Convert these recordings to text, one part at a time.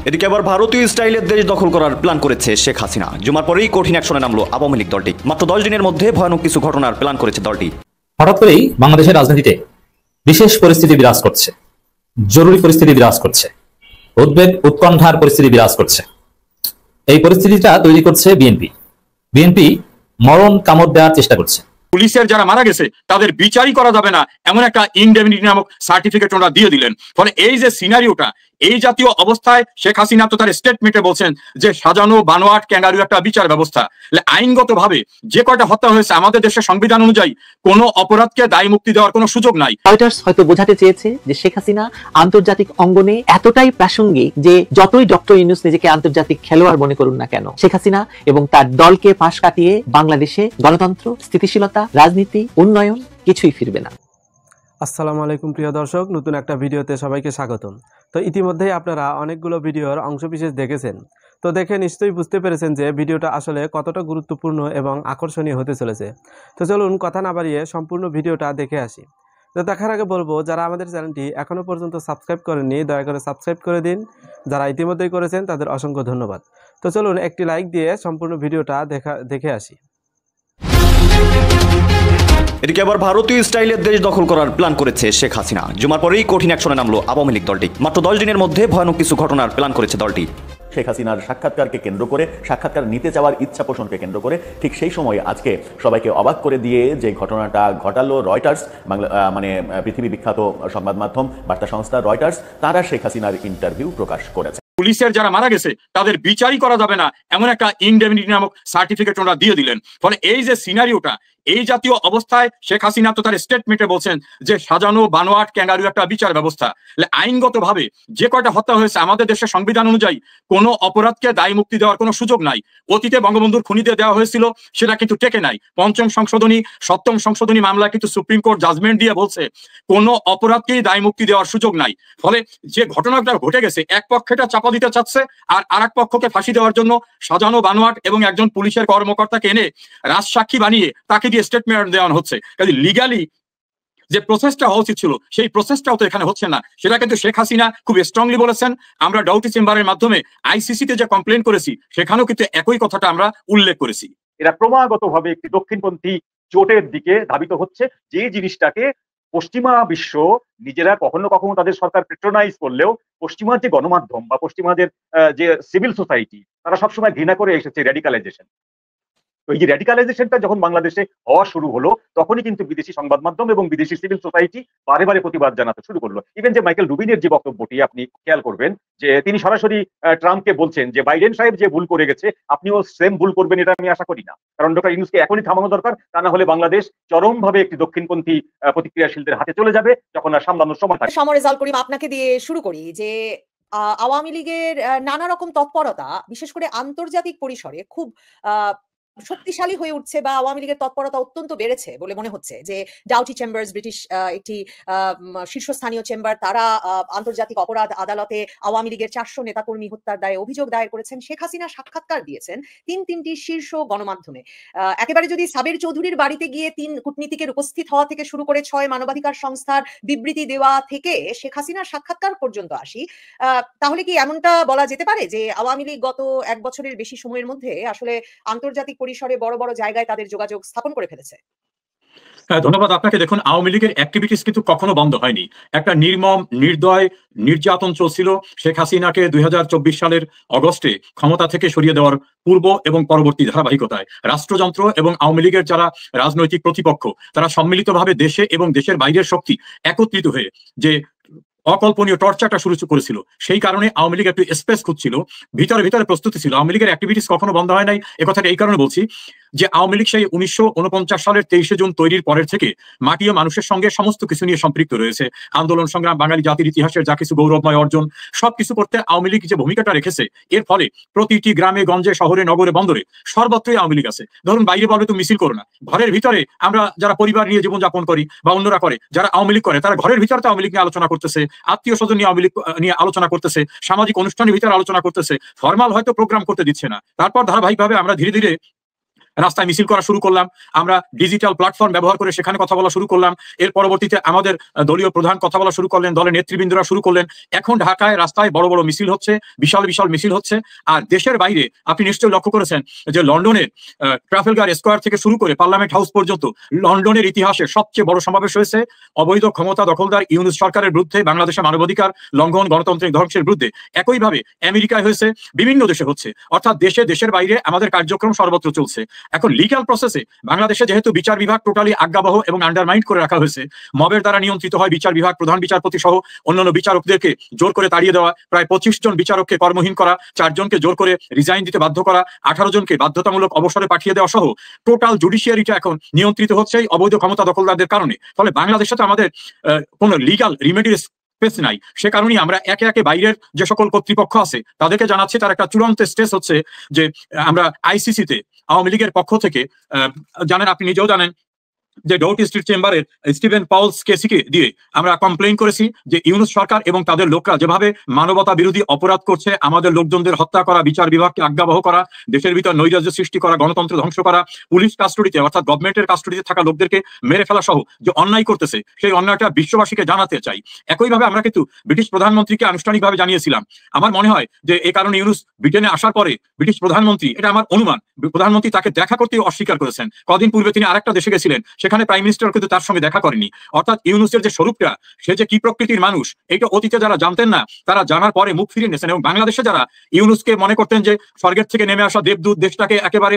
এদিকে আবার ভারতীয় স্টাইলের দেশ দখল করার প্ল্যান করেছে শেখ হাসিনা। জুমার পরেই কঠিন অ্যাকশনে নামলো আওয়ামী লীগ দলটি। মাত্র 10 দিনের মধ্যে ভয়ানক কিছু ঘটনার প্ল্যান করেছে দলটি। হঠাৎ করেই বাংলাদেশের রাজনীতিতে বিশেষ পরিস্থিতি বিরাজ করছে, জরুরি পরিস্থিতি বিরাজ করছে, উদ্বেগ উৎকণ্ঠার পরিস্থিতি বিরাজ করছে। এই পরিস্থিতিটা তৈরি করছে বিএনপি মরণ কামড় দেওয়ার চেষ্টা করছে। পুলিশের যারা মারা গেছে তাদের বিচারই করা যাবে না এমন একটা ইনডেমনিটি নামক সার্টিফিকেট ওনারা দিয়ে দিলেন। ফলে এই যে সিনারিওটা, এই জাতীয় অবস্থায় শেখ হাসিনা তো তার স্টেটমেন্টে বলছেন যে সাজানো বানোয়াট ক্যাঙ্গারু একটা বিচার ব্যবস্থা। আইনগতভাবে যে কয়টা হত্যা হয়েছে আমাদের দেশের সংবিধান অনুযায়ী কোনো অপরাধকে দায় মুক্তি দেওয়ার কোনো সুযোগ নাই। রয়টার্স হয়তো বোঝাতে চেয়েছে যে শেখ হাসিনা আন্তর্জাতিক অঙ্গনে এতটাই প্রাসঙ্গিক যে যতই ডক্টর ইউনূস নিজেকে আন্তর্জাতিক খেলোয়াড় মনে করুন না কেন, শেখ হাসিনা এবং তার দলকে পাশ কাটিয়ে বাংলাদেশে গণতন্ত্র, স্থিতিশীলতা, রাজনীতি, উন্নয়ন কিছুই ফিরবে না। আসসালামু আলাইকুম প্রিয় দর্শক, নতুন একটা ভিডিওতে সবাইকে স্বাগতম। তো ইতিমধ্যেই আপনারা অনেকগুলো ভিডিওর অংশবিশেষ দেখেছেন। তো দেখে নিশ্চয়ই বুঝতে পেরেছেন যে ভিডিওটা আসলে কতটা গুরুত্বপূর্ণ এবং আকর্ষণীয় হতে চলেছে। তো চলুন কথা না বাড়িয়ে সম্পূর্ণ ভিডিওটা দেখে আসি। তো দেখার আগে বলবো, যারা আমাদের চ্যানেলটি এখনও পর্যন্ত সাবস্ক্রাইব করেননি দয়া করে সাবস্ক্রাইব করে দিন। যারা ইতিমধ্যেই করেছেন তাদের অসংখ্য ধন্যবাদ। তো চলুন একটি লাইক দিয়ে সম্পূর্ণ ভিডিওটা দেখে আসি। এদিকে আবার ভারতীয় স্টাইলের দেশ দখল করার প্ল্যান করেছে শেখ হাসিনা। জুমার পরেই কঠিন অ্যাকশনে নামলো আওয়ামী লীগ দলটি। মাত্র 10 দিনের মধ্যে ভয়ানক কিছু ঘটনার প্ল্যান করেছে দলটি। শেখ হাসিনার সাক্ষাৎকারকে কেন্দ্র করে, সাক্ষাৎকার নিতে চাওয়ার ইচ্ছা পোষণকে কেন্দ্র করে ঠিক সেই সময় আজকে সবাইকে অবাক করে দিয়ে যে ঘটনাটা ঘটালো রয়টার্স, মানে পৃথিবী বিখ্যাত সংবাদ মাধ্যম বার্তা সংস্থা রয়টার্স, তারা শেখ হাসিনার ইন্টারভিউ প্রকাশ করেছে। পুলিশের যারা মারা গেছে তাদের বিচারই করা যাবে না এমন একটা ইনডেমনিটি নামক সার্টিফিকেট ওনারা দিয়ে দিলেন। ফলে এই যে সিনারিওটা, এই জাতীয় অবস্থায় শেখ হাসিনা তো তার স্টেটমেন্টে বলছেন যে সাজানো বানোয়াট ক্যাঙ্গারু একটা বিচার ব্যবস্থা। আইনগতভাবে যে কয়টা হত্যা হয়েছে আমাদের দেশের সংবিধান অনুযায়ী কোনো অপরাধকে দায় মুক্তি দেওয়ার কোনো সুযোগ নাই। অতীতে বঙ্গবন্ধুর খুনিতে দেওয়া হয়েছিল, সেটা কিন্তু টেকে নাই। পঞ্চম সংশোধনী, সপ্তম সংশোধনী মামলা কিন্তু সুপ্রিম কোর্ট জাজমেন্ট দিয়ে বলছে কোনো অপরাধকেই দায় মুক্তি দেওয়ার সুযোগ নাই। ফলে যে ঘটনাটা ঘটে গেছে, এক পক্ষেটা চাপা দিতে চাচ্ছে আর আরেক পক্ষকে ফাঁসি দেওয়ার জন্য সাজানো বানোয়াট এবং একজন পুলিশের কর্মকর্তাকে এনে রাজসাক্ষী বানিয়ে তাকে দিয়ে স্টেটমেন্ট দেওয়া হচ্ছে। কাজে লিগালি যে প্রসেসটা হওয়া উচিত ছিল সেই প্রসেসটাও তো এখানে হচ্ছে না। সেটা কিন্তু শেখ হাসিনা খুব স্ট্রংলি বলেছেন। আমরা ডাউটি চেম্বারের মাধ্যমে আইসিসিতে যে কমপ্লেন করেছি সেখানেও কিন্তু একই কথাটা আমরা উল্লেখ করেছি। এরা ক্রমাগতভাবে একটি দক্ষিণপন্থী জোটের দিকে ধাবিত হচ্ছে, যে জিনিসটাকে পশ্চিমা বিশ্ব নিজেরা কখনো কখনো তাদের সরকার পেট্রোনাইজ করলেও পশ্চিমার যে গণমাধ্যম বা পশ্চিমাদের যে সিভিল সোসাইটি, তারা সবসময় ঘৃণা করে এসেছে র্যাডিকালাইজেশন। এই যে র্যাডিকালাইজেশনটা যখন বাংলাদেশে হওয়া শুরু হলো, তখনই কিন্তু বিদেশি সংবাদ মাধ্যম এবং বিদেশি সিভিল সোসাইটি বারে বারে প্রতিবাদ জানাতে শুরু করলো। ইভেন যে মাইকেল রুবিনের যে বক্তব্যটি আপনি খেয়াল করবেন, যে তিনি সরাসরি ট্রাম্পকে বলছেন যে বাইডেন সাহেব যে ভুল করে গেছে আপনিও সেম ভুল করবেন, এটা আমি আশা করি না। কারণ ডক্টর ইউনূসকে এখনই থামানো দরকার, তা না হলে বাংলাদেশ চরমভাবে একটি দক্ষিণপন্থী প্রতিক্রিয়াশীলদের হাতে চলে যাবে যখন আর সামলানোর সময় থাকে। সমরেজাল করিম, আপনাকে দিয়ে শুরু করি যে আওয়ামী লীগের নানা রকম তৎপরতা বিশেষ করে আন্তর্জাতিক পরিসরে খুব শক্তিশালী হয়ে উঠছে বা আওয়ামী লীগের তৎপরতা অত্যন্ত বেড়েছে বলে মনে হচ্ছে। যে ডাউটি চেম্বার্স, ব্রিটিশ একটি শীর্ষস্থানীয় চেম্বার, তারা আন্তর্জাতিক অপরাধ আদালতে আওয়ামী লীগের 400 নেতাকর্মী হত্যার দায়ে অভিযোগ দায়ের করেছেন। শেখ হাসিনা সাক্ষাৎকার দিয়েছেন তিনটি শীর্ষ গণমাধ্যমে। একেবারে যদি সাবের চৌধুরীর বাড়িতে গিয়ে 3 কূটনীতিকের উপস্থিত হওয়া থেকে শুরু করে 6 মানবাধিকার সংস্থার বিবৃতি দেওয়া থেকে শেখ হাসিনার সাক্ষাৎকার পর্যন্ত আসি, তাহলে কি এমনটা বলা যেতে পারে যে আওয়ামী লীগ গত 1 বছরের বেশি সময়ের মধ্যে আসলে আন্তর্জাতিক পরিসরে বড় বড় জায়গায় তাদের যোগাযোগ স্থাপন করে ফেলেছে? হ্যাঁ, ধন্যবাদ আপনাকে। দেখুন, আওয়ামী লীগের অ্যাক্টিভিটিস কিন্তু কখনো বন্ধ হয়নি। একটা নির্মম নির্দয় নির্যাতন চলছিল শেখ হাসিনাকে 2024 সালের অগস্টে ক্ষমতা থেকে সরিয়ে দেওয়ার পূর্ব এবং পরবর্তী ধারাবাহিকতায় রাষ্ট্রযন্ত্র এবং আওয়ামী লীগের যারা রাজনৈতিক প্রতিপক্ষ, তারা সম্মিলিতভাবে দেশে এবং দেশের বাইরের শক্তি একত্রিত হয়ে যে অকল্পনীয় টর্চারটা শুরু করেছিল, সেই কারণে আওয়ামী লীগ একটু স্পেস খুঁজছিল, ভিতরে ভিতরে প্রস্তুতি ছিল। আওয়ামী লীগের অ্যাক্টিভিটিস কখনো বন্ধ হয় নাই। একথাটা এই কারণে বলছি যে আওয়ামী লীগ সেই 1949 সালের 23শে জুন তৈরির পরের থেকে মাটি ও মানুষের সঙ্গে সমস্ত কিছু নিয়ে সম্পৃক্ত রয়েছে। আন্দোলন সংগ্রাম, বাঙালি জাতির ইতিহাসের যা কিছু গৌরবময় অর্জন, সবকিছু করতে আওয়ামী লীগ যে ভূমিকাটা রেখেছে, এর ফলে প্রতিটি গ্রামে গঞ্জে শহরে নগরে বন্দরে সর্বত্রই আওয়ামী লীগ আছে। ধরুন, বাইরে বলবে তো মিছিল করো না, ঘরের ভিতরে আমরা যারা পরিবার নিয়ে জীবনযাপন করি বা অন্যরা করে, যারা আওয়ামী লীগ করে, তারা ঘরের ভিতরে তো আওয়ামী লীগ নিয়ে আলোচনা করতেছে, আত্মীয় স্বজন নিয়ে আওয়ামী লীগ নিয়ে আলোচনা করতেছে, সামাজিক অনুষ্ঠানের ভিতরে আলোচনা করতেছে। ফরমাল হয়তো প্রোগ্রাম করতে দিচ্ছে না। তারপর ধারাবাহিকভাবে আমরা ধীরে ধীরে রাস্তায় মিছিল করা শুরু করলাম, আমরা ডিজিটাল প্ল্যাটফর্ম ব্যবহার করে সেখানে কথা বলা শুরু করলাম। এর পরবর্তীতে আমাদের দলীয় প্রধান কথা বলা শুরু করলেন, দলের নেতৃবৃন্দরা শুরু করলেন। এখন ঢাকায় রাস্তায় বড় বড় মিছিল হচ্ছে, বিশাল বিশাল মিছিল হচ্ছে। আর দেশের বাইরে আপনি নিশ্চয়ই লক্ষ্য করেছেন যে লন্ডনের ট্রাফেলগার স্কোয়ার থেকে শুরু করে পার্লামেন্ট হাউস পর্যন্ত লন্ডনের ইতিহাসে সবচেয়ে বড় সমাবেশ হয়েছে অবৈধ ক্ষমতা দখলদার ইউনূস সরকারের বিরুদ্ধে, বাংলাদেশের মানবাধিকার লঙ্ঘন, গণতান্ত্রিক ধ্বংসের বিরুদ্ধে। একইভাবে আমেরিকায় হয়েছে, বিভিন্ন দেশে হচ্ছে। অর্থাৎ দেশে, দেশের বাইরে আমাদের কার্যক্রম সর্বত্র চলছে। এখন লিগ্যাল প্রসেসে বাংলাদেশে যেহেতু বিচার বিভাগ টোটালি আজ্ঞাবহ এবং আন্ডারমাইন্ড করে রাখা হয়েছে, মবের দ্বারা নিয়ন্ত্রিত হয় বিচার বিভাগ, প্রধান বিচারপতি সহ অন্যান্য বিচারকদেরকে জোর করে তাড়িয়ে দেওয়া, প্রায় 25 জন বিচারককে কর্মহীন করা, 4 জনকে জোর করে রিজাইন দিতে বাধ্য করা, 18 জনকে বাধ্যতামূলক অবসরে পাঠিয়ে দেওয়া সহ টোটাল জুডিশিয়ারিটা এখন নিয়ন্ত্রিত হচ্ছে এই অবৈধ ক্ষমতা দখলদারদের কারণে। ফলে বাংলাদেশে তো আমাদের কোনো লিগ্যাল রিমেডির স্পেস নাই। সে কারণেই আমরা একে একে বাইরের যে সকল কর্তৃপক্ষ আছে তাদেরকে জানাচ্ছি, তার একটা চূড়ান্ত স্টেজ হচ্ছে যে আমরা আইসিসিতে আওয়ামী লীগের পক্ষ থেকে জানেন, আপনি নিজেও জানেন যে ডাউটি স্ট্রিট চেম্বারের স্টিভেন পাউলস কেসিকে দিয়ে আমরা কমপ্লেইন করেছি যে ইউনূস সরকার এবং তাদের লোকরা যেভাবে মানবতা বিরোধী অপরাধ করছে, আমাদের লোকজনদের হত্যা করা, বিচার বিভাগকে আজ্ঞাবহ করা, দেশের ভিতর নৈরাজ্য সৃষ্টি করা, গণতন্ত্র ধ্বংস করা, পুলিশ কাস্টডিতে অর্থাৎ গভর্নমেন্টের কাস্টডিতে থাকা লোকদেরকে মেরে ফেলা সহ যে অন্যায় করতেছে, সেই অন্যায়টা বিশ্ববাসীকে জানাতে চাই। একইভাবে আমরা কিন্তু ব্রিটিশ প্রধানমন্ত্রীকে আনুষ্ঠানিকভাবে জানিয়েছিলাম। আমার মনে হয় যে এই কারণে ইউনূস ব্রিটেনে আসার পরে ব্রিটিশ প্রধানমন্ত্রী, এটা আমার অনুমান, প্রধানমন্ত্রী তাকে দেখা করতে অস্বীকার করেছেন। কদিন পূর্বে তিনি আরেকটা দেশে গেছিলেন, সেখানে প্রাইম মিনিস্টার কিন্তু তার সঙ্গে দেখা করেনি। অর্থাৎ ইউনূসের যে স্বরূপটা, সে যে কি প্রকৃতির মানুষ, এটা অতীতে যারা জানতেন না তারা জানার পরে মুখ ফিরিয়ে নিয়েছেন। এবং বাংলাদেশে যারা ইউনূসকে মনে করতেন যে স্বর্গের থেকে নেমে আসা দেবদূত, দেশটাকে একেবারে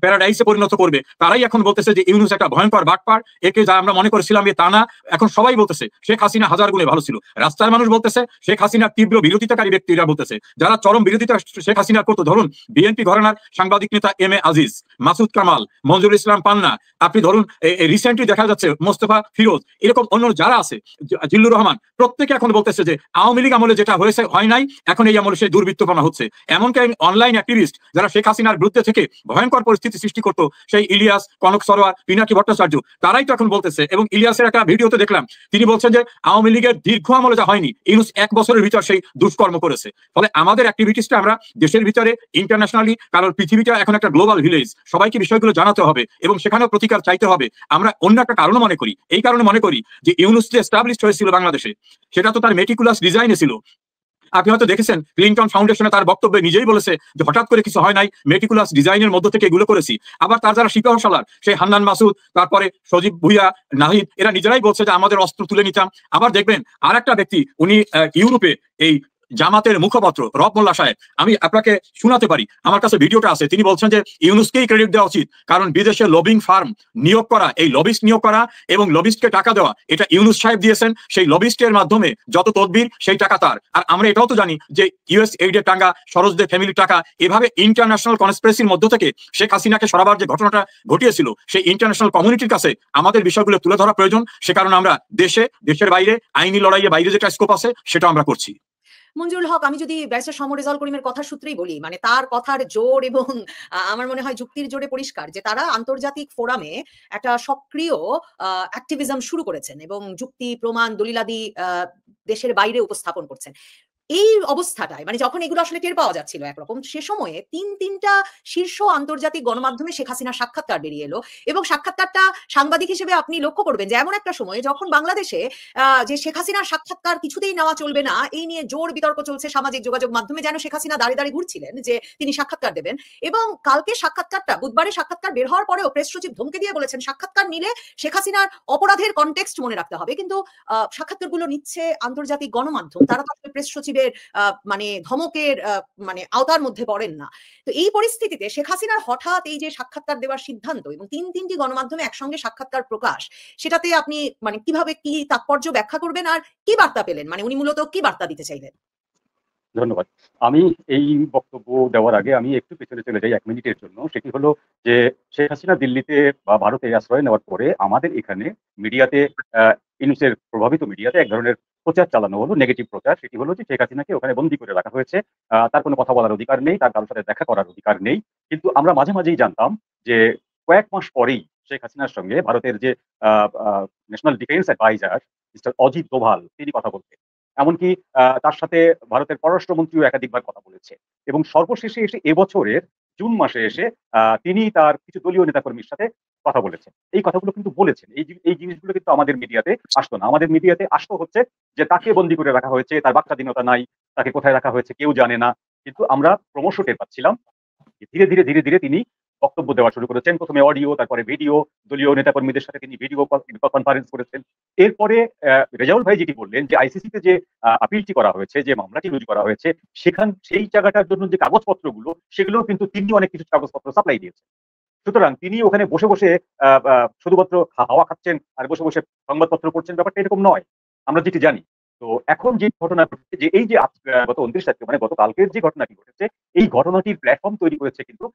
প্যারাডাইসে পরিণত করবে, তারাই এখন বলতেছে যে ইউনূস একটা ভয়ঙ্কর বাটপার, একে যা আমরা মনে করেছিলাম যে তা না। এখন সবাই বলতেছে শেখ হাসিনা হাজার গুণে ভালো ছিল। রাস্তার মানুষ বলতেছে, শেখ হাসিনার তীব্র বিরোধিতাকারী ব্যক্তিরা বলতেছে, যারা চরম বিরোধিতা শেখ হাসিনার করতো, ধরুন বিএনপি ঘরানার সাংবাদিক নেতা এম এ আজিজ, মাসুদ কামাল, মঞ্জুর ইসলাম পান্না, আপনি ধরুন রিসেন্টলি দেখা যাচ্ছে মোস্তফা ফিরোজ, এরকম অন্য যারা আছে, জিল্লুর রহমান, প্রত্যেকে এখন বলতেছে যে আওয়ামী লীগ আমলে যেটা হয়েছে হয় নাই, এখন এই আমলে সেই দুর্বৃত্তপনা হচ্ছে। এমনকি অনলাইন অ্যাক্টিভিস্ট যারা শেখ হাসিনার বিরুদ্ধে থেকে ভয়ঙ্কর পরিস্থিতি সৃষ্টি করতো, সেই ইলিয়াস, কনক সরোয়ার, পিনাকি ভট্টাচার্য, তারাই তো এখন বলতেছে। এবং ইলিয়াসের একটা ভিডিওতে দেখলাম, তিনি বলছেন যে আওয়ামী লীগের দীর্ঘ আমলে যা হয়নি, ইউনূস 1 বছরের ভিতর সেই দুষ্কর্ম করেছে। ফলে আমাদের অ্যাক্টিভিটিসটা আমরা দেশের ভিতরে, ইন্টারন্যাশনালি, কারণ পৃথিবীটা এখন একটা গ্লোবাল ভিলেজ, সবাইকে বিষয়গুলো জানাতে হবে এবং সেখানেও প্রতিকার চাইতে হবে। আমরা অন্য একটা কারণও মনে করি, এই কারণে মনে করি যে ইউনূস যে এস্টাবলিশড হয়েছিল বাংলাদেশে, সেটা তো তার মেটিকুলাস ডিজাইনে ছিল। আপনি হয়তো দেখেছেন ক্লিনটন ফাউন্ডেশনে তার বক্তব্যে নিজেই বলেছে যে হঠাৎ করে কিছু হয় নাই, মেটিকুলাস ডিজাইনের মধ্য থেকে এগুলো করেছি। আবার তার যারা সিপাহসালার, সেই হান্নান মাসুদ, তারপরে সজীব ভুইয়া, নাহিদ, এরা নিজেরাই বলছে যে আমাদের অস্ত্র তুলে নিতাম। আবার দেখবেন আর একটা ব্যক্তি, উনি ইউরোপে এই জামাতের মুখপাত্র রব মোল্লা সাহেব, আমি আপনাকে শোনাতে পারি, আমার কাছে ভিডিওটা আছে। তিনি বলছেন যে ইউনূসকেই ক্রেডিট দেওয়া উচিত, কারণ বিদেশে লবিং ফার্ম নিয়োগ করা, এই লবিস্ট নিয়োগ করা এবং লবিস্টকে টাকা দেওয়া, এটা ইউনূস সাহেব দিয়েছেন। সেই লবিস্টের মাধ্যমে যত তদবির, সেই টাকা তার। আর আমরা এটাও তো জানি যে ইউএস এইডের টাকা, সরোজদের ফ্যামিলির টাকা, এভাবে ইন্টারন্যাশনাল কনস্পিরেসির মধ্য থেকে শেখ হাসিনাকে সরাবার যে ঘটনাটা ঘটিয়েছিল, সেই ইন্টারন্যাশনাল কমিউনিটির কাছে আমাদের বিষয়গুলো তুলে ধরা প্রয়োজন। সে কারণে আমরা দেশে, দেশের বাইরে, আইনি লড়াইয়ে বাইরে যেটা স্কোপ আছে সেটা আমরা করছি। মঞ্জুরুল হক, আমি যদি ব্যারিস্টার সমর রেজাউল করিমের কথার সূত্রেই বলি, মানে তার কথার জোর এবং আমার মনে হয় যুক্তির জোরে পরিষ্কার যে তারা আন্তর্জাতিক ফোরামে একটা সক্রিয় অ্যাক্টিভিজম শুরু করেছেন এবং যুক্তি, প্রমাণ, দলিলাদি দেশের বাইরে উপস্থাপন করছেন। এই অবস্থাটায়, মানে যখন এগুলো আসলে টের পাওয়া যাচ্ছিল একরকম, সে সময়ে তিনটা শীর্ষ আন্তর্জাতিক গণমাধ্যমে শেখ হাসিনার সাক্ষাৎকার বেরিয়ে এলো। এবং সাক্ষাৎকারটা সাংবাদিক হিসেবে আপনি লক্ষ্য করবেন যে এমন একটা সময়ে যখন বাংলাদেশে যে শেখ হাসিনার সাক্ষাৎকার কিছুতেই নেওয়া চলবে না, এই নিয়ে জোর বিতর্ক চলছে সামাজিক যোগাযোগ মাধ্যমে, যেন শেখ হাসিনা দাঁড়িয়ে দাঁড়িয়ে ঘুরছিলেন যে তিনি সাক্ষাৎকার দেবেন। এবং কালকে সাক্ষাৎকারটা, বুধবারের সাক্ষাৎকার বের হওয়ার পরেও প্রেস সচিব ধমকে দিয়ে বলেছেন সাক্ষাৎকার নিলে শেখ হাসিনার অপরাধের কনটেক্সট মনে রাখতে হবে। কিন্তু সাক্ষাৎকারগুলো নিচ্ছে আন্তর্জাতিক গণমাধ্যম, তারা তো আসলে প্রেস সচিব মানে ধমকের মানে আওতার মধ্যে পড়েন না। তো এই পরিস্থিতিতে শেখ হাসিনার হঠাৎ এই যে সাক্ষাৎকার দেওয়ার সিদ্ধান্ত এবং তিনটি গণমাধ্যমে একসঙ্গে সাক্ষাৎকার প্রকাশ, সেটাতে আপনি মানে কিভাবে, কি তাৎপর্য ব্যাখ্যা করবেন আর কি বার্তা পেলেন? মানে উনি মূলত কি বার্তা দিতে চাইলেন? ধন্যবাদ। আমি এই বক্তব্য দেওয়ার আগে আমি একটু পেছনে চলে যাই 1 মিনিটের জন্য। সেটি হলো যে শেখ হাসিনা দিল্লিতে বা ভারতে আশ্রয় নেওয়ার পরে আমাদের এখানে মিডিয়াতে, ইউনূসের প্রভাবিত মিডিয়াতে এক ধরনের প্রচার চালানো হলো, নেগেটিভ প্রচার। সেটি হলো যে শেখ হাসিনাকে ওখানে বন্দী করে রাখা হয়েছে, তার কোনো কথা বলার অধিকার নেই, তার কারোর সাথে দেখা করার অধিকার নেই। কিন্তু আমরা মাঝে মাঝেই জানতাম যে কয়েক মাস পরেই শেখ হাসিনার সঙ্গে ভারতের যে national defence adviser mister Ajit Doval, তিনি কথা বলতেন। এমনকি তার সাথে ভারতের পররাষ্ট্রমন্ত্রীও একাধিকবার কথা বলেছে। এবং সর্বশেষে এসে এবছরের জুন মাসে এসে তিনি তার কিছু দলীয় নেতাকর্মীর সাথে কথা বলেছেন। এই কথাগুলো কিন্তু বলেছেন, এই জিনিসগুলো কিন্তু আমাদের মিডিয়াতে আসতো না। আমাদের মিডিয়াতে আসতো হচ্ছে যে তাকে বন্দি করে রাখা হয়েছে, তার বাক স্বাধীনতা নাই, তাকে কোথায় রাখা হয়েছে কেউ জানে না। কিন্তু আমরা ক্রমশ টের পাচ্ছিলাম ধীরে ধীরে তিনি বক্তব্য দেওয়া শুরু করেছেন। প্রথমে অডিও, তারপরে ভিডিও, দলীয় নেতাকর্মীদের সাথে তিনি ভিডিও কনফারেন্স করেছেন। এরপরে রেজাউল ভাই যেটি বললেন যে আইসিসিতে যে আপিলটি করা হয়েছে, যে মামলাটি রুজু করা হয়েছে, সেই জায়গাটার জন্য যে কাগজপত্রগুলো, সেগুলো কিন্তু তিনি অনেক কিছু কাগজপত্র সাপ্লাই দিয়েছেন। সুতরাং তিনি ওখানে বসে বসে শুধুমাত্র হাওয়া খাচ্ছেন আর বসে বসে সংবাদপত্র পড়ছেন, ব্যাপারটা এরকম নয়, আমরা যেটি জানি। তো এখন যে ঘটনা ঘটেছে, যে এই যে গত 29 তারিখ মানে গতকালকের যে ঘটনাটি ঘটেছে, এই ঘটনাটির প্ল্যাটফর্ম তৈরি করেছে কিন্তু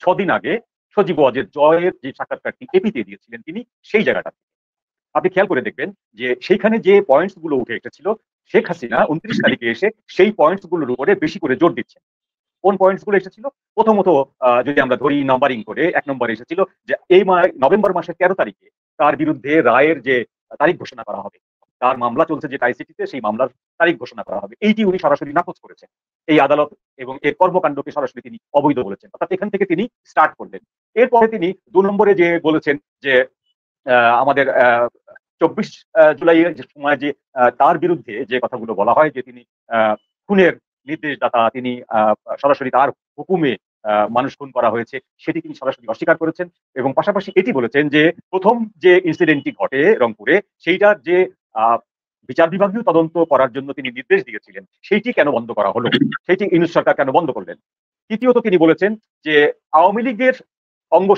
6 দিন আগে সজীব ওয়াজেদ জয়ের যে সাক্ষাৎকারটি এপিতে দিয়েছিলেন তিনি, সেই জায়গাটা আপনি খেয়াল করে দেখবেন যে সেইখানে যে পয়েন্টস গুলো উঠে এসেছিল, শেখ হাসিনা 29 তারিখে এসে সেই পয়েন্টস গুলোর উপরে বেশি করে জোর দিচ্ছেন। কোন পয়েন্টস গুলো এসেছিল? প্রথমত যদি আমরা ধরি নাম্বারিং করে, 1 নম্বরে এসেছিল যে এই নভেম্বর মাসের 13 তারিখে তার বিরুদ্ধে রায়ের যে তারিখ ঘোষণা করা হবে, তার মামলা চলছে যে আইসিটিতে, সেই মামলার তারিখ ঘোষণা করা হবে, এইটি উনি সরাসরি নাকচ করেছেন। এই আদালত এবং এর কর্মকাণ্ডকে সরাসরি তিনি অবৈধ বলেছেন, অর্থাৎ এখান থেকে তিনি স্টার্ট করলেন। এরপরে তিনি 2 নম্বরে যে বলেছেন যে আমাদের 24 জুলাইয়ের যে সময় যে তার বিরুদ্ধে যে কথাগুলো বলা হয় যে তিনি খুনের নির্দেশদাতা, তিনি সরাসরি তার হুকুমে মানুষ খুন করা হয়েছে, সেটি তিনি সরাসরি অস্বীকার করেছেন। এবং পাশাপাশি এটি বলেছেন যে প্রথম যে ইনসিডেন্টটি ঘটে রংপুরে, সেইটার যে বিচার বিভাগীয় তদন্ত করার জন্য তিনি নির্দেশ দিয়েছিলেন, সেইটি কেন বন্ধ করা হলো, সেইটি ইউনূস সরকার কেন বন্ধ করলেন। তৃতীয়ত তিনি বলেছেন যে আওয়ামী লীগের অঙ্গ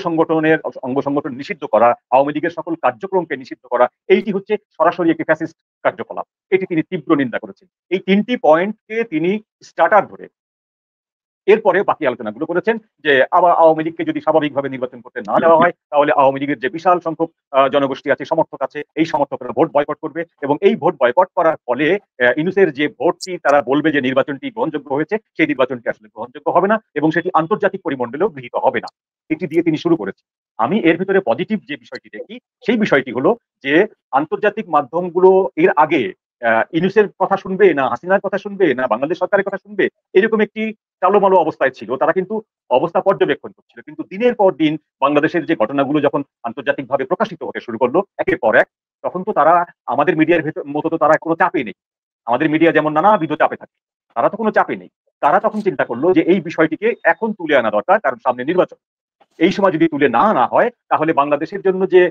সংগঠন নিষিদ্ধ করা, আওয়ামী লীগের সকল কার্যক্রমকে নিষিদ্ধ করা, এইটি হচ্ছে সরাসরি একটি ফ্যাসিস্ট কার্যকলাপ, এটি তিনি তীব্র নিন্দা করেছেন। এই 3টি পয়েন্টকে তিনি স্টার্টার ধরে এরপরে বাকি আলোচনাগুলো করেছেন যে আবার আওয়ামী লীগকে যদি স্বাভাবিকভাবে নির্বাচন করতে না দেওয়া হয়, তাহলে আওয়ামী লীগের যে বিশাল সংখ্যক জনগোষ্ঠী আছে, সমর্থক আছে, এই সমর্থকরা ভোট বয়কট করবে এবং এই ভোট বয়কট করার ফলে ইউনূসের যে ভোটটি তারা বলবে যে নির্বাচনটি গ্রহণযোগ্য হয়েছে, সেই নির্বাচনটি আসলে গ্রহণযোগ্য হবে না এবং সেটি আন্তর্জাতিক পরিমণ্ডলেও গৃহীত হবে না। এটি দিয়ে তিনি শুরু করেছেন। আমি এর ভিতরে পজিটিভ যে বিষয়টি দেখি, সেই বিষয়টি হলো যে আন্তর্জাতিক মাধ্যমগুলো এর আগে ইউনূসের কথা শুনবে না হাসিনার কথা শুনবে না বাংলাদেশ সরকারের কথা শুনবে, এরকম একটি টালোমালো অবস্থায় ছিল। তারা কিন্তু অবস্থা পর্যবেক্ষণ করছিল, কিন্তু দিনের পর দিন বাংলাদেশের যে ঘটনাগুলো যখন আন্তর্জাতিকভাবে প্রকাশিত হতে শুরু করলো একের পর এক, তখন তো তারা আমাদের মিডিয়ার মতো তো তারা কোনো চাপে নেই। আমাদের মিডিয়া যেমন নানাবিধ চাপে থাকে, তারা তো কোনো চাপে নেই। তারা তখন চিন্তা করলো যে এই বিষয়টিকে এখন তুলে আনা দরকার, কারণ সামনে নির্বাচন। এই সময় যদি তুলে না আনা হয়, তাহলে বাংলাদেশের জন্য যে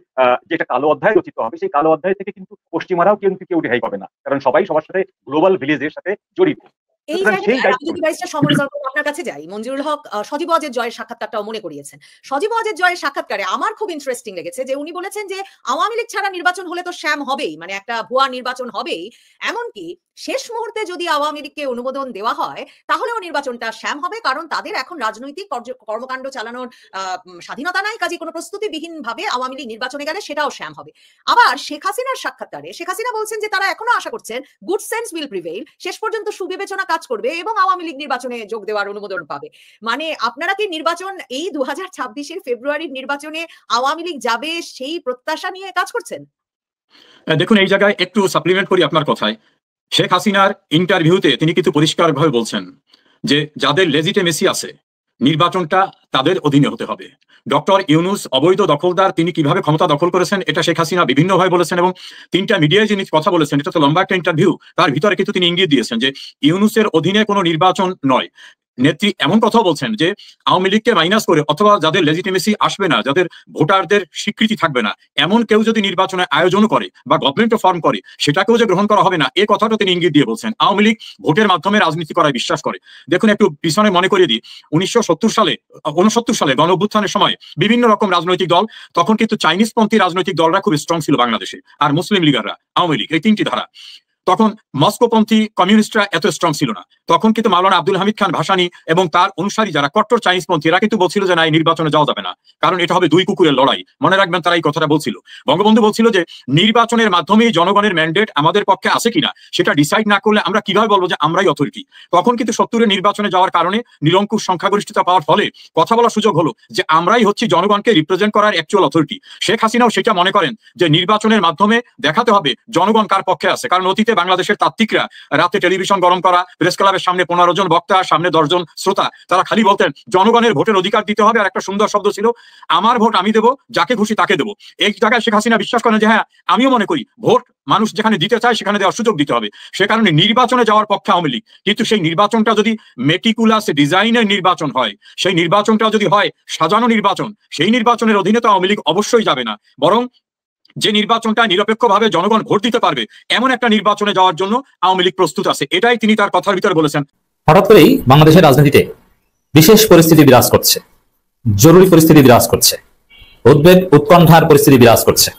যেটা কালো অধ্যায় রচিত হবে, সেই কালো অধ্যায় থেকে কিন্তু পশ্চিমারাও কিন্তু কেউ রেহাই পাবে না, কারণ সবাই সবার সাথে গ্লোবাল ভিলেজের সাথে জড়িত। এই জায়গায় আমি যদি ব্যারিস্টার সমরেশ আপনার কাছে যাই, মঞ্জুরুল হক সজীব ওয়াজেদ জয়ের সাক্ষাৎকারটাও মনে করিয়েছেন। সজীব ওয়াজেদ জয়ের সাক্ষাৎকারে আমার খুব ইন্টারেস্টিং লেগেছে যে উনি বলেছেন যে আওয়ামী লীগ ছাড়া নির্বাচন হলে তো শ্যাম হবেই, মানে একটা ভুয়া নির্বাচন হবেই, এমনকি শেষ মুহূর্তে যদি আওয়ামী লীগকে অনুমোদন দেওয়া হয় তাহলেও নির্বাচনটা শ্যাম হবে, কারণ তাদের এখন রাজনৈতিক কর্মকাণ্ড চালানোর স্বাধীনতা নাই, কাজে কোনো প্রস্তুতিবিহীন ভাবে আওয়ামী লীগ নির্বাচনে গেলে সেটাও শ্যাম হবে। আবার শেখ হাসিনার সাক্ষাৎকারে শেখ হাসিনা বলছেন যে তারা এখনো আশা করছেন গুড সেন্স উইল প্রিভেইল, শেষ পর্যন্ত সুবিবেচনা কাজ করবে এবং আওয়ামী লীগ নির্বাচনে যোগ দেওয়ার অনুমোদন পাবে। মানে আপনারা কি নির্বাচন এই 2026-এর ফেব্রুয়ারির নির্বাচনে আওয়ামী লীগ যাবে সেই প্রত্যাশা নিয়ে কাজ করছেন? দেখুন, এই জায়গায় একটু সাপ্লিমেন্ট করি আপনার কথায়। শেখ হাসিনার ইন্টারভিউতে তিনি কিন্তু পরিষ্কারভাবে বলছেন যে যাদের লেজিটিমেসি আছে নির্বাচনটা তাদের অধীনে হতে হবে। ডক্টর ইউনূস অবৈধ দখলদার, তিনি কিভাবে ক্ষমতা দখল করেছেন এটা শেখ হাসিনা বিভিন্নভাবে বলেছেন এবং 3টা মিডিয়ায় যিনি কথা বলেছেন, এটা তো লম্বা একটা ইন্টারভিউ, তার ভিতরে কিন্তু তিনি ইঙ্গিত দিয়েছেন যে ইউনূসের অধীনে কোনো নির্বাচন নয়। নেত্রী এমন কথাও বলছেন যে আওয়ামী লীগকে মাইনাস করে অথবা যাদের লেজিটিমেসি আসবে না, যাদের ভোটারদের স্বীকৃতি থাকবে না, এমন কেউ যদি নির্বাচনে আয়োজন করে বা গভর্নমেন্টও ফর্ম করে, সেটাকেও যে গ্রহণ করা হবে না, এই কথাটা তিনি ইঙ্গিত দিয়ে বলছেন। আওয়ামী লীগ ভোটের মাধ্যমে রাজনীতি করায় বিশ্বাস করে। দেখুন, একটু পিছনে মনে করিয়ে দিই, 1969 সালে গণ অভ্যুত্থানের সময় বিভিন্ন রকম রাজনৈতিক দল, তখন কিন্তু চাইনিজপন্থী রাজনৈতিক দলরা খুব স্ট্রং ছিল বাংলাদেশে, আর মুসলিম লীগাররা, আওয়ামী লীগ, এই 3টি ধারা। তখন মস্কোপন্থী কমিউনিস্টরা এত স্ট্রং ছিল না। তখন কিন্তু মাওলানা আব্দুল হামিদ খান ভাসানী এবং তার অনুসারী যারা কট্টর চাইনিজপন্থী, এরা কিন্তু বলছিল যে না, এই নির্বাচনে যাওয়া যাবে না, কারণ এটা হবে 2 কুকুরের লড়াই। মনে রাখবেন, তারা এই কথাটা বলছিল। বঙ্গবন্ধু বলছিল যে নির্বাচনের মাধ্যমেই জনগণের ম্যান্ডেট আমাদের পক্ষে আছে কিনা সেটা ডিসাইড না করলে আমরা কিভাবে বলবো যে আমরাই অথরিটি। তখন কিন্তু 70-এর নির্বাচনে যাওয়ার কারণে নিরঙ্কুশ সংখ্যাগরিষ্ঠতা পাওয়ার ফলে কথা বলার সুযোগ হলো যে আমরাই হচ্ছি জনগণকে রিপ্রেজেন্ট করার অ্যাকচুয়াল অথরিটি। শেখ হাসিনাও সেটা মনে করেন যে নির্বাচনের মাধ্যমে দেখাতে হবে জনগণ কার পক্ষে আছে, কারণ অতীতে বাংলাদেশের তাত্ত্বিকরা রাতে টেলিভিশন গরম করা, প্রেস ক্লাবের সামনে 15 জন বক্তা, সামনে 10 জন শ্রোতা, তারা খালি বলতেন জনগণের ভোটের অধিকার দিতে হবে। আর একটা সুন্দর শব্দ ছিল, আমার ভোট আমি দেবো, যাকে খুশি তাকে দেবো। এই জায়গায় শেখ হাসিনা বিশ্বাস করেন যে হ্যাঁ, আমিও মনে করি ভোট মানুষ যেখানে দিতে চায় সেখানে দেওয়ার সুযোগ দিতে হবে। সে কারণে নির্বাচনে যাওয়ার পক্ষে আওয়ামী লীগ। কিন্তু সেই নির্বাচনটা যদি মেটিকুলাস ডিজাইনের নির্বাচন হয়, সেই নির্বাচনটা যদি হয় সাজানো নির্বাচন, সেই নির্বাচনের অধীনে তো আওয়ামী লীগ অবশ্যই যাবে না, বরং যে নির্বাচনটা নিরপেক্ষভাবে জনগণ ভোট দিতে পারবে এমন একটা নির্বাচনে যাওয়ার জন্য আওয়ামী লীগ প্রস্তুত আছে। এটাই তিনি তার কথার ভিতরে বলেছেন। হঠাৎ করেই বাংলাদেশের রাজনীতিতে বিশেষ পরিস্থিতি বিরাজ করছে, জরুরি পরিস্থিতি বিরাজ করছে, উদ্বেগ উৎকণ্ঠার পরিস্থিতি বিরাজ করছে।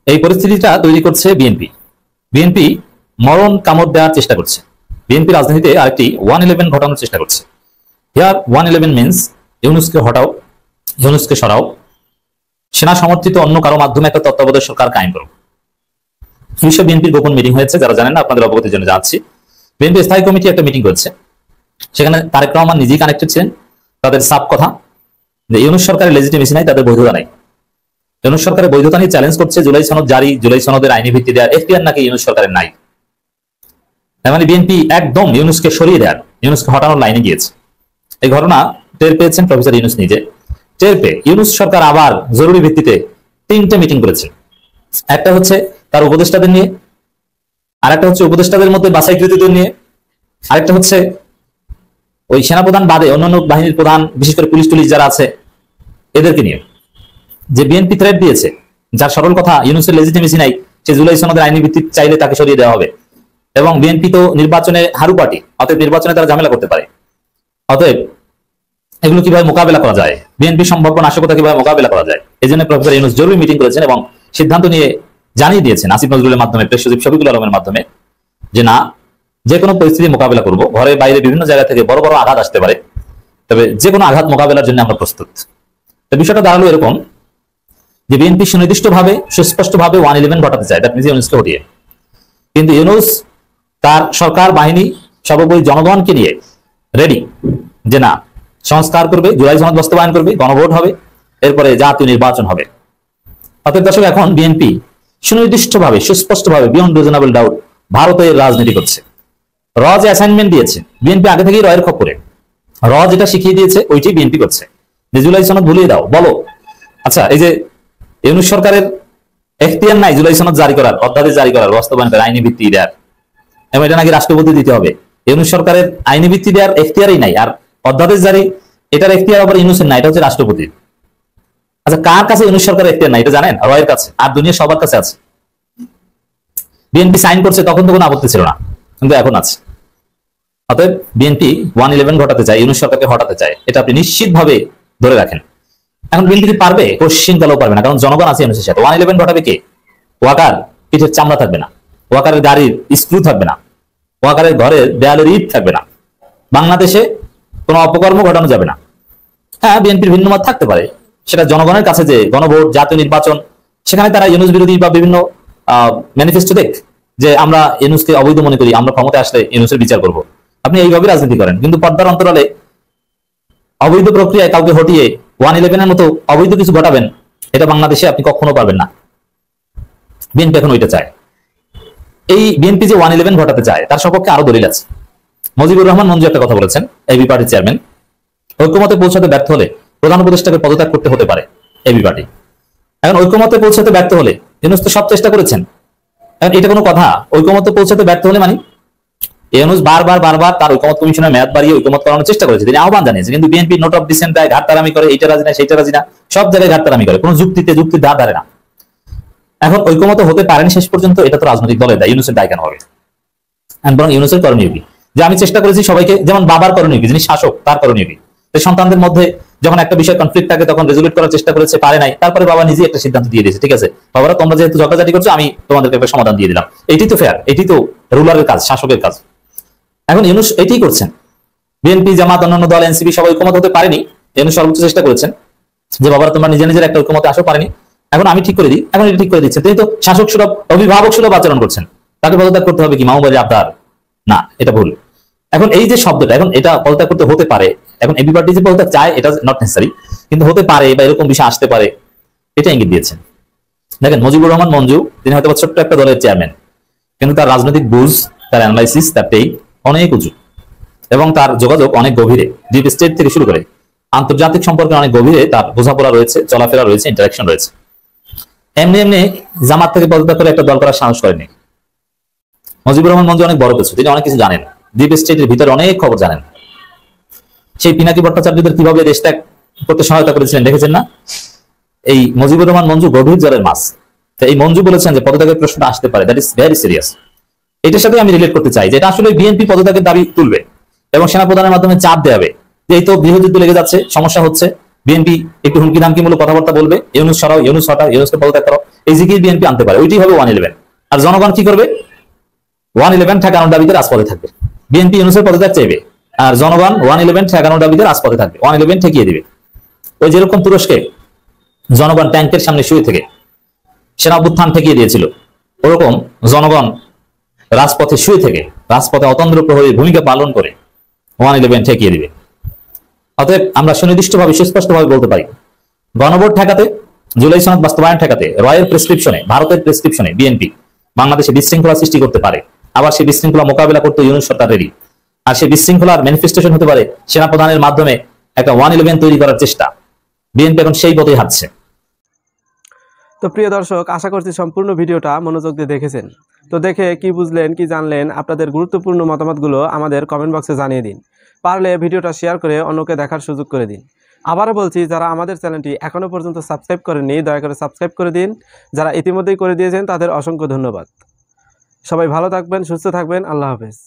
এই পরিস্থিতিটা তৈরি করছে বিএনপি। বিএনপি মরণ কামড় দেওয়ার চেষ্টা করছে। বিএনপি রাজনীতিতে আরেকটি 111 ঘটানোর চেষ্টা করছে। হিয়ার 111 মিনস ইউনূসকে হটাও, ইউনূসকে সরাও, সেনা সমর্থিত অন্য কারো মাধ্যমে একটা তত্ত্বাবধায়ক সরকার কায়েম করো। এই বিষয়ে বিএনপির গোপন মিটিং হয়েছে, যারা জানেন না আপনাদের অবগতির জন্য জানাচ্ছি। বিএনপি স্থায়ী কমিটি একটা মিটিং করেছে, সেখানে তারেক রহমান নিজেই কানেক্টেড ছিলেন। তাদের সাব কথা যে ইউনূস সরকারের লেজিটিমেসি নাই, তাদের বৈধতা নাই। ইউনূস সরকারের বৈধতা নিয়ে চ্যালেঞ্জ করছে জুলাই সনদ জারি, জুলাই সনদের আইনি ভিত্তি দেওয়ার এখতিয়ার নাকি ইউনূস সরকারের নাই। তার মানে বিএনপি একদম ইউনূসকে সরিয়ে দেওয়ার, ইউনূসকে হটানোর লাইনে গিয়েছে। এই ঘটনা টের পেয়েছেন প্রফেসর ইউনূস নিজে। টের পেয়ে ইউনূস সরকার আবার জরুরি ভিত্তিতে 3টে মিটিং করেছে। একটা হচ্ছে তার উপদেষ্টাদের নিয়ে, আরেকটা হচ্ছে উপদেষ্টাদের মধ্যে বাছাইকৃতদের নিয়ে, আরেকটা হচ্ছে ওই সেনাপ্রধান বাদে অন্যান্য বাহিনীর প্রধান, বিশেষ করে পুলিশ টুলিশ যারা আছে এদেরকে নিয়ে। যে বিএনপি থ্রেট দিয়েছে, যার সরল কথা ইউনূসের লেজিটিমেসি নাই, সে জুলাই সনদের আইনি ভিত্তি চাইলে তাকে সরিয়ে দেওয়া হবে। এবং বিএনপি তো নির্বাচনে হারু পার্টি, অতএব নির্বাচনে তারা ঝামেলা করতে পারে। অতএব এগুলো কিভাবে মোকাবেলা করা যায়, বিএনপি সম্ভাব্য নাশকতা কিভাবে মোকাবেলা করা যায়, এই জন্য প্রফেসর ইউনূস জরুরি মিটিং করেছেন এবং সিদ্ধান্ত নিয়ে জানিয়ে দিয়েছেন আসিফ নজরুলের মাধ্যমে, প্রেস সচিব শফিকুল আলমের মাধ্যমে, যে না, যে কোনো পরিস্থিতি মোকাবেলা করব, ঘরে বাইরে বিভিন্ন জায়গা থেকে বড় বড় আঘাত আসতে পারে, তবে যে কোনো আঘাত মোকাবেলার জন্য আমরা প্রস্তুত। তো বিষয়টা দাঁড়ালো এরকম যে বিএনপি সুনির্দিষ্টভাবে সুস্পষ্টভাবে 111 ঘটাতে চায়, দ্যাট মিনস ইউনূসকে হটিয়ে। কিন্তু ইউনূস তার সরকার বাহিনী সর্বোপরি জনগণকে নিয়ে রেডি যে না, সংস্কার করবে, জুলাই সনদ বাস্তবায়ন করবে, গণভোট হবে, এরপরে জাতীয় নির্বাচন হবে। অতএব দর্শক, এখন বিএনপি সুনির্দিষ্টভাবে সুস্পষ্টভাবে বিয়ন্ড রিজনেবল ডাউট ভারতের রাজনীতি করছে। র যে অ্যাসাইনমেন্ট দিয়েছে বিএনপি আগে থেকেই রয়ের খপ্পরে, র যেটা শিখিয়ে দিয়েছে ওইটাই বিএনপি করছে, যে জুলাই সনদ ভুলিয়ে দাও, বলো আচ্ছা এই যে ইউনূস সরকারের এখতিয়ার নাই জুলাই সনদ জারি করার, অধ্যাদেশ জারি করার, বাস্তবায়ন করার, আইনি ভিত্তি দেওয়ার, এবং এটা নাকি রাষ্ট্রপতি দিতে হবে। ইউনূস সরকারের আইনি ভিত্তি দেওয়ার এখতিয়ারই নাই, আর অধ্যাদেশ জারি এটার এখতিয়ার আবার ইউনূসের নাই, এটা হচ্ছে রাষ্ট্রপতির। আচ্ছা, কার কাছে ইউনূস সরকারের এখতিয়ার নাই এটা জানেন? রয়ের কাছে, আর দুনিয়া সবার কাছে আছে। বিএনপি সাইন করছে তখন তো কোনো আপত্তি ছিল না, কিন্তু এখন আছে। অতএব বিএনপি 111 ঘটাতে চায়, ইউনূস সরকারকে হটাতে চায়, এটা আপনি নিশ্চিতভাবে ধরে রাখেন। এখন বিএনপি কি পারবে? কোশ্চিন কালেও পারবে না, কারণ জনগণ আছে ইউনূসের সাথে। 111 ঘটাবে কে? ওয়াকার পিঠের চামড়া থাকবে না, ওয়াকারের গাড়ির স্ক্রু থাকবে না, ওয়াকারের ঘরের দেয়ালের ইট থাকবে না, বাংলাদেশে কোনো অপকর্ম ঘটানো যাবে না। হ্যাঁ, বিএনপির ভিন্ন মত থাকতে পারে, সেটা জনগণের কাছে যে গণভোট, জাতীয় নির্বাচন, সেখানে তারা ইউনূস বিরোধী বা বিভিন্ন ম্যানিফেস্টো দেখ যে আমরা ইউনূসকে অবৈধ মনে করি, আমরা ক্ষমতায় আসলে ইউনূসের বিচার করব। আপনি এইভাবে রাজনীতি করেন, কিন্তু পর্দার অন্তরালে অবৈধ প্রক্রিয়ায় কাউকে হটিয়ে 111 মতো অবৈধ কিছু ঘটাবেন, এটা বাংলাদেশে আপনি কখনো পারবেন না। বিএনপি এখন ওইটা চায়। এই বিএনপি যে 111 ঘটাতে চায় তার সপক্ষে আরো দলিল আছে। মুজিবুর রহমান মঞ্জু একটা কথা বলেছেন, এবি পার্টির চেয়ারম্যান, ঐক্যমতে পৌঁছাতে ব্যর্থ হলে প্রধান উপদেষ্টাকে পদত্যাগ করতে হতে পারে এবি পার্টি। এখন ঐক্যমতে পৌঁছাতে ব্যর্থ হলে ইউনূস তো সব চেষ্টা করেছেন, এখন এটা কোনো কথা? ঐক্যমতে পৌঁছাতে ব্যর্থ হলে মানে ইউনূস বারবার তার ঐক্যমত কমিশনের মেয়াদ বাড়িয়ে ঐক্যমত করানোর চেষ্টা করেছে, তিনি আহ্বান জানিয়েছে, কিন্তু বিএনপি নোট অফ ডিসেন্ট দেয়, ঘাটতারামি করে, এইটা রাজি না সেইটা রাজি না, সব জায়গায় ঘাটতারামি করে, কোনো যুক্তির ধার ধারে না। এখন ঐক্যমত হতে পারেন শেষ পর্যন্ত, এটা তো রাজনৈতিক দলের দায়, ইউনূসের দায় কেন হবে? বরং ইউনূসের করণীয় কি? যে আমি চেষ্টা করেছি সবাইকে, যেমন বাবার করণীয় কি, যিনি শাসক তার করণীয় কি? সন্তানদের মধ্যে যখন একটা বিষয় কনফ্লিক্ট থাকে তখন রেজুলেট করার চেষ্টা করেছে, পারে নাই, তারপরে বাবা নিজে একটা সিদ্ধান্ত দিয়ে দিয়েছে, ঠিক আছে বাবারা তোমরা যেহেতু ঝগড়াঝাটি করছো, আমি তোমাদেরকে একটা সমাধান দিয়ে দিলাম। এটি তো ফেয়ার, এটি তো রুলারের কাজ, শাসকের কাজ। এখন ইউনূস এটাই করছেন। বিএনপি, জামাত, অন্যান্য দল, এনসিপি সবাই ঐক্যমত হতে পারেনি, ইউনূস সর্বোচ্চ চেষ্টা করেছেন যে বাবারা তোমরা নিজের একটা ঐক্যমতে আসো, পারেনি, এখন আমি ঠিক করে দিই, এখন এটা ঠিক করে দিচ্ছেন। তিনি তো শাসক সুলভ, অভিভাবক সুলভ আচরণ করছেন, তাকে পদত্যাগ করতে হবে কি মামুবাড়ি আবদার? না, এটা ভুল। এখন এই যে শব্দটা, এখন এটা পদত্যাগ করতে হতে পারে, এখন এবি পার্টি যে পদত্যাগ চায় এটা নট নেসেসারি, কিন্তু হতে পারে বা এরকম বিষয় আসতে পারে, এটা ইঙ্গিত দিয়েছেন। দেখেন মুজিবুর রহমান মঞ্জু, তিনি হয়তো ছোট্ট একটা দলের চেয়ারম্যান, কিন্তু তার রাজনৈতিক বুঝ, তার অ্যানালাইসিস, তার টেক অনেক উঁচু এবং তার যোগাযোগ অনেক গভীরে, ডিপ স্টেট থেকে শুরু করে আন্তর্জাতিক সম্পর্কে অনেক গভীরে তার বোঝাপড়া রয়েছে, চলাফেরা রয়েছে, ইন্টারাকশন রয়েছে। এমনি এমনি জামাত থেকে পদত্যাগ করে একটা দল করার সাহস করেনি। মুজিবুর রহমান মঞ্জু অনেক বড় কিছু, তিনি অনেক কিছু জানেন, ডিপ স্টেটের ভিতরে অনেক খবর জানেন। সেই পিনাকি ভট্টাচার্যদের কিভাবে দেশ ত্যাগ করতে সহায়তা করেছিলেন দেখেছেন না? এই মুজিবুর রহমান মঞ্জু গভীর জ্বরের মাছ। এই মঞ্জু বলেছেন যে পদত্যাগের প্রশ্নটা আসতে পারে, দ্যাট ইজ ভেরি সিরিয়াস। এটার সাথে আমি রিলেট করতে চাই যে এটা আসলে বিএনপি পদত্যাগের দাবি তুলবে এবং সেনাপ্রধানের মাধ্যমে চাপ দেবে যে এই তো গৃহযুদ্ধ লেগে যাচ্ছে, সমস্যা হচ্ছে, বিএনপি একটু হুমকি ধামকিমূলক কথাবার্তা বলবে, ইউনূস সরাও, ইউনূস হটাও, ইউনূসকে পদত্যাগ করো, এই জিকির বিএনপি আনতে পারে। ওইটাই হবে 111। আর জনগণ কি করবে? 111 ঠেকানোর দাবিতে রাজপথে থাকবে। বিএনপি ইউনূসের পদত্যাগ চাইবে আর জনগণ 111 ঠেকানোর দাবিতে রাজপথে থাকবে, 111 ঠেকিয়ে দিবে। ওই যেরকম তুরস্কে জনগণ ট্যাঙ্কের সামনে শুয়ে থেকে সেনা অভ্যুত্থান ঠেকিয়ে দিয়েছিল, ওরকম জনগণ রাজপথে শুয়ে থেকে, রাজপথে অতন্দ্র প্রহরীর ভূমিকা পালন করে 111 ঠেকিয়ে দিবে। অতএব আমরা সুনির্দিষ্টভাবে, সুস্পষ্টভাবে বলতে পারি, গণভোট ঠেকাতে, জুলাই সনদ বাস্তবায়ন ঠেকাতে রয়ের প্রেসক্রিপশনে, ভারতের প্রেসক্রিপশনে বিএনপি বাংলাদেশে বিশৃঙ্খলা সৃষ্টি করতে পারে। আবার সেই বিশৃঙ্খলা মোকাবেলা করতে ইউনূস সরকার রেডি। আর সেই বিশৃঙ্খলার ম্যানিফেস্টেশন হতে পারে সেনাপ্রধানের মাধ্যমে একটা 111 তৈরি করার চেষ্টা। বিএনপি এখন সেই পথেই হাঁটছে। তো প্রিয় দর্শক, আশা করছি সম্পূর্ণ ভিডিওটা মনোযোগ দিয়ে দেখেছেন। তো দেখে কি বুঝলেন, কি জানলেন, আপনাদের গুরুত্বপূর্ণ মতামতগুলো আমাদের কমেন্ট বক্সে জানিয়ে দিন। পারলে ভিডিওটা শেয়ার করে অন্যকে দেখার সুযোগ করে দিন। আবারও বলছি, যারা আমাদের চ্যানেলটি এখনো পর্যন্ত সাবস্ক্রাইব করেননি, দয়া করে সাবস্ক্রাইব করে দিন। যারা ইতিমধ্যেই করে দিয়েছেন তাদের অসংখ্য ধন্যবাদ। সবাই ভালো থাকবেন, সুস্থ থাকবেন। আল্লাহ হাফেজ।